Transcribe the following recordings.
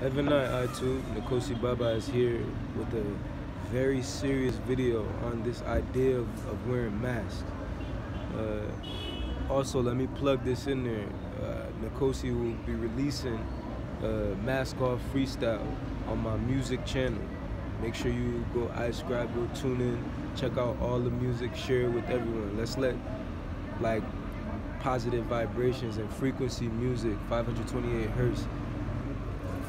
Heaven I too, Nkosi Baba is here with a very serious video on this idea of wearing masks. Also, let me plug this in there. Nkosi will be releasing Mask Off Freestyle on my music channel. Make sure you go iScribe, go tune in, check out all the music, share it with everyone. Let's let like positive vibrations and frequency music, 528 hertz,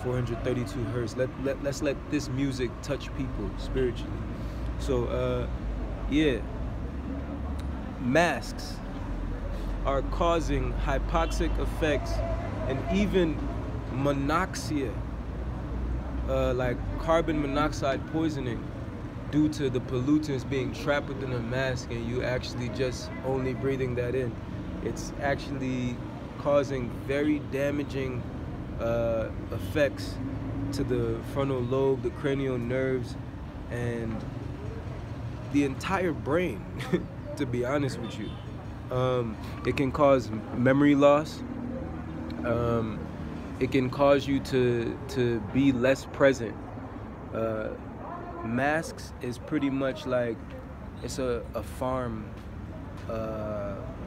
432 hertz. Let's let this music touch people spiritually. So yeah, masks are causing hypoxic effects and even monoxia, like carbon monoxide poisoning, due to the pollutants being trapped within a mask and you actually just only breathing that in. It's actually causing very damaging effects to the frontal lobe, the cranial nerves, and the entire brain, to be honest with you. It can cause memory loss. It can cause you to be less present. Masks is pretty much like, it's a farm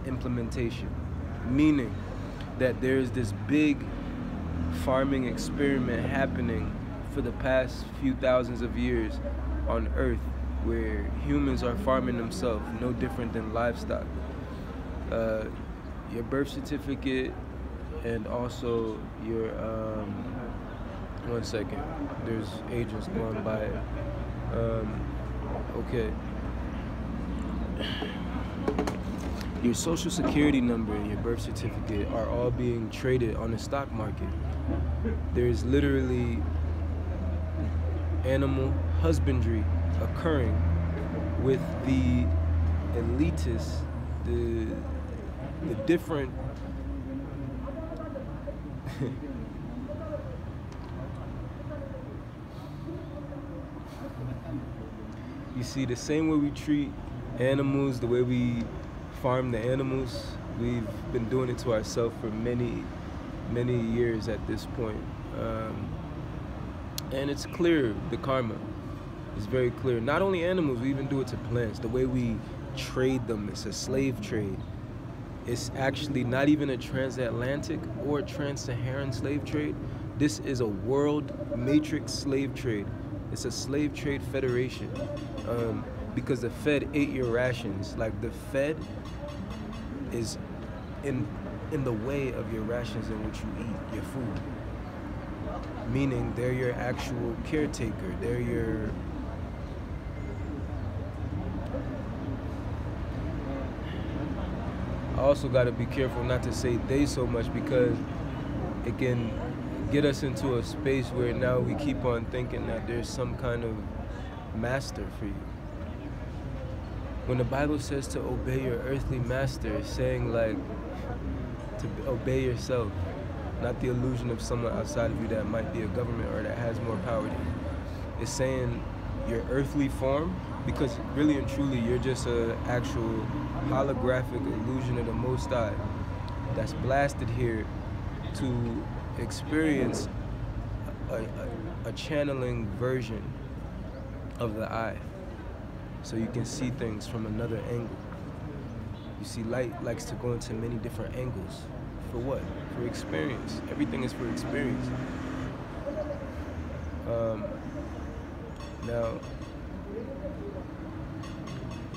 implementation, meaning that there's this big farming experiment happening for the past few thousands of years on Earth, where humans are farming themselves, no different than livestock. Your birth certificate and also your one second, there's agents going by. Okay, your social security number and your birth certificate are all being traded on the stock market. There's literally animal husbandry occurring with the elitists, the different you see, the same way we treat animals, the way we farm the animals, we've been doing it to ourselves for many years at this point. And it's clear, the karma is very clear. Not only animals, we even do it to plants. The way we trade them, it's a slave trade. It's actually not even a transatlantic or a trans-Saharan slave trade. This is a world matrix slave trade. It's a slave trade federation, because the Fed ate your rations. Like, the Fed is in the way of your rations in which you eat, your food. Meaning they're your actual caretaker. They're your... I also got to be careful not to say they so much, because it can get us into a space where now we keep on thinking that there's some kind of master for you. When the Bible says to obey your earthly master, it's saying like to obey yourself, not the illusion of someone outside of you that might be a government or that has more power than you. It's saying your earthly form, because really and truly you're just an actual holographic illusion of the Most High that's blasted here to experience a channeling version of the eye, so you can see things from another angle. You see, light likes to go into many different angles. For what? For experience. Everything is for experience. Now,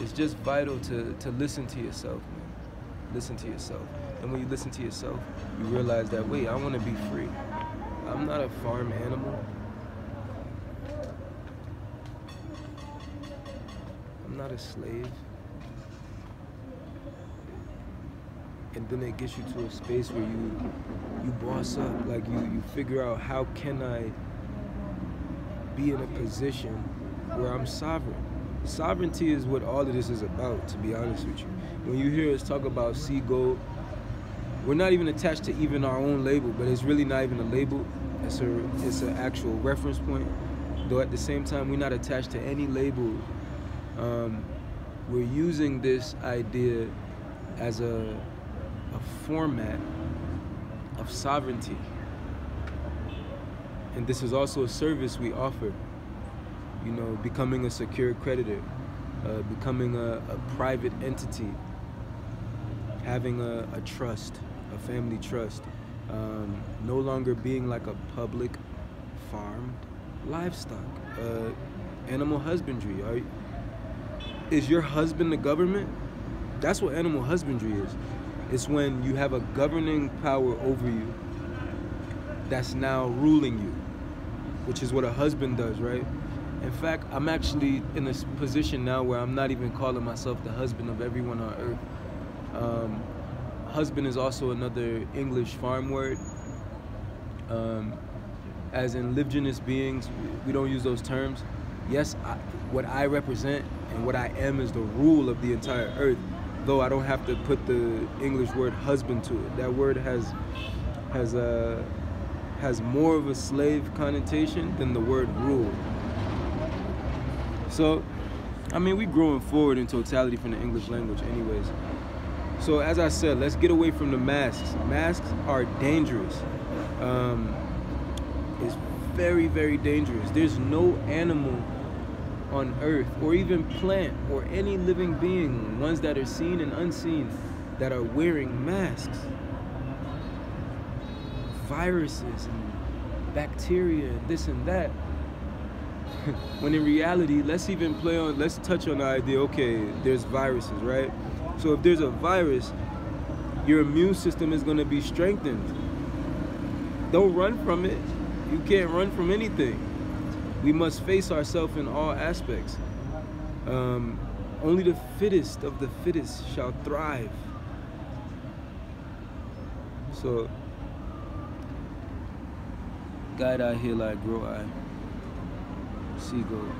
it's just vital to listen to yourself, man. Listen to yourself. And when you listen to yourself, you realize that, wait, I want to be free. I'm not a farm animal. I'm not a slave. And then it gets you to a space where you boss up. Like, you figure out, how can I be in a position where I'm sovereign? Sovereignty is what all of this is about, to be honest with you. When you hear us talk about Sea Gold, we're not even attached to even our own label, but it's really not even a label. It's an actual reference point. Though at the same time, we're not attached to any label. We're using this idea as a format of sovereignty. And this is also a service we offer. You know, becoming a secured creditor, becoming a private entity, having a trust, a family trust, no longer being like a public farmed livestock, animal husbandry. Is your husband the government? That's what animal husbandry is. It's when you have a governing power over you that's now ruling you, which is what a husband does, right? In fact, I'm actually in a position now where I'm not even calling myself the husband of everyone on earth. Husband is also another English farm word. As in libgenous beings, we don't use those terms. Yes, what I represent and what I am is the rule of the entire earth, though I don't have to put the English word husband to it. That word has more of a slave connotation than the word rule. So, I mean, we're growing forward in totality from the English language anyways. So as I said, let's get away from the masks. Masks are dangerous. It's very, very dangerous. There's no animal on earth, or even plant, or any living being, ones that are seen and unseen, that are wearing masks. Viruses and bacteria and this and that. When in reality, let's touch on the idea, okay, there's viruses, right? So if there's a virus, your immune system is going to be strengthened. Don't run from it. You can't run from anything. We must face ourselves in all aspects. Only the fittest of the fittest shall thrive. So, guide I, heal I, grow I, seagull.